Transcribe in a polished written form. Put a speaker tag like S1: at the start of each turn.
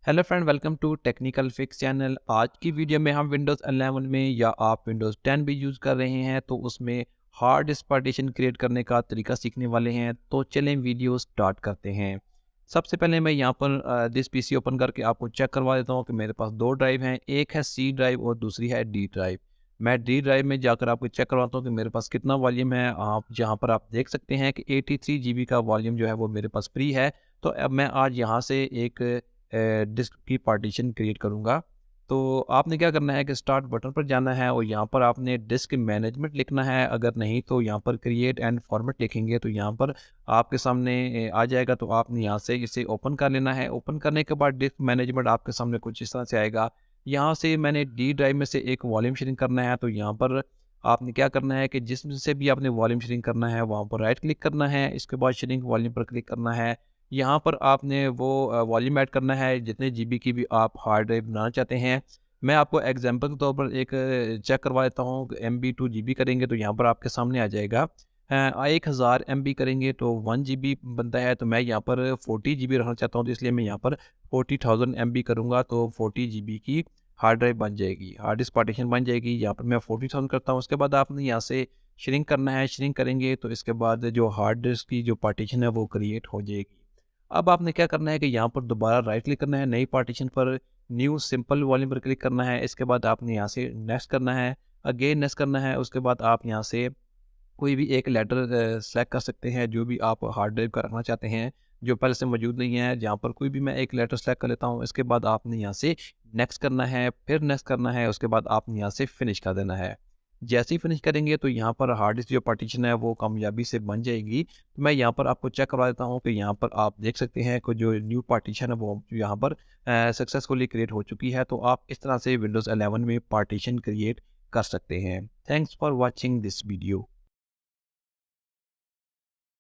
S1: Hello friend, welcome to technical fix channel. आज की video में हम विंडोज़ 11 में या आप विंडोज़ 10 भी यूज़ कर रहे हैं तो उसमें हार्ड डिस्क पार्टीशन क्रिएट करने का तरीका सीखने वाले हैं। तो चलें वीडियो स्टार्ट करते हैं। सबसे पहले मैं यहाँ पर दिस पीसी ओपन करके आपको चेक करवा देता हूँ कि मेरे पास दो ड्राइव हैं, एक है सी ड्राइव और दूसरी है डी ड्राइव। मैं डी ड्राइव में जाकर आपको चेक करवाता हूँ कि मेरे पास कितना वॉल्यूम है। आप जहाँ पर आप देख सकते हैं कि 83 जीबी का वॉल्यूम जो है वो मेरे पास फ्री है। तो अब मैं आज यहाँ से एक डिस्क की पार्टीशन क्रिएट करूँगा। तो आपने क्या करना है कि स्टार्ट बटन पर जाना है और यहाँ पर आपने डिस्क मैनेजमेंट लिखना है। अगर नहीं तो यहाँ पर क्रिएट एंड फॉर्मेट लिखेंगे तो यहाँ पर आपके सामने आ जाएगा। तो आपने यहाँ से इसे ओपन कर लेना है। ओपन करने के बाद डिस्क मैनेजमेंट आपके सामने कुछ इस तरह से आएगा। यहाँ से मैंने डी ड्राइव में से एक वॉल्यूम शेयरिंग करना है। तो यहाँ पर आपने क्या करना है कि जिसमें से भी आपने वॉल्यूम शेयरिंग करना है वहाँ पर राइट क्लिक करना है। इसके बाद शेयरिंग वॉल्यूम पर क्लिक करना है। यहाँ पर आपने वो वॉल्यूम ऐड करना है जितने जीबी की भी आप हार्ड ड्राइव बनाना चाहते हैं। मैं आपको एग्जांपल के तौर पर एक चेक करवा देता हूँ। एमबी 2 जीबी करेंगे तो यहाँ पर आपके सामने आ जाएगा। 1000 एमबी करेंगे तो 1 जीबी बनता है। तो मैं यहाँ पर 40 जीबी रखना चाहता हूँ तो इसलिए मैं यहाँ पर 40,000 एमबी करूँगा तो 40 जीबी की हार्ड ड्राइव बन जाएगी, हार्ड डिस्क पार्टीशन बन जाएगी। यहाँ पर मैं 40,000 करता हूँ। उसके बाद आपने यहाँ से श्रिंक करना है। श्रिंक करेंगे तो इसके बाद जो हार्ड डिस्क की जो पार्टीशन है वो क्रिएट हो जाएगी। अब आपने क्या करना है कि यहाँ पर दोबारा राइट क्लिक करना है, नई पार्टीशन पर न्यू सिंपल वॉल्यूम पर क्लिक करना है। इसके बाद आपने यहाँ से नेक्स्ट करना है, अगेन नेक्स्ट करना है। उसके बाद आप यहाँ से कोई भी एक लेटर सेलेक्ट कर सकते हैं जो भी आप हार्ड ड्राइव का रखना चाहते हैं, जो पहले से मौजूद नहीं है। जहाँ पर कोई भी मैं एक लेटर सेलेक्ट कर लेता हूँ। इसके बाद आपने यहाँ से नेक्स्ट करना है, फिर नेक्स्ट करना है। उसके बाद आपने यहाँ से फिनिश कर देना है। जैसे ही फिनिश करेंगे तो यहाँ पर हार्ड डिस्क जो पार्टीशन है वो कामयाबी से बन जाएगी। तो मैं यहाँ पर आपको चेक करवा देता हूँ कि यहाँ पर आप देख सकते हैं कि जो न्यू पार्टीशन है वो यहाँ पर सक्सेसफुली क्रिएट हो चुकी है। तो आप इस तरह से विंडोज़ 11 में पार्टीशन क्रिएट कर सकते हैं। Thanks for watching this video.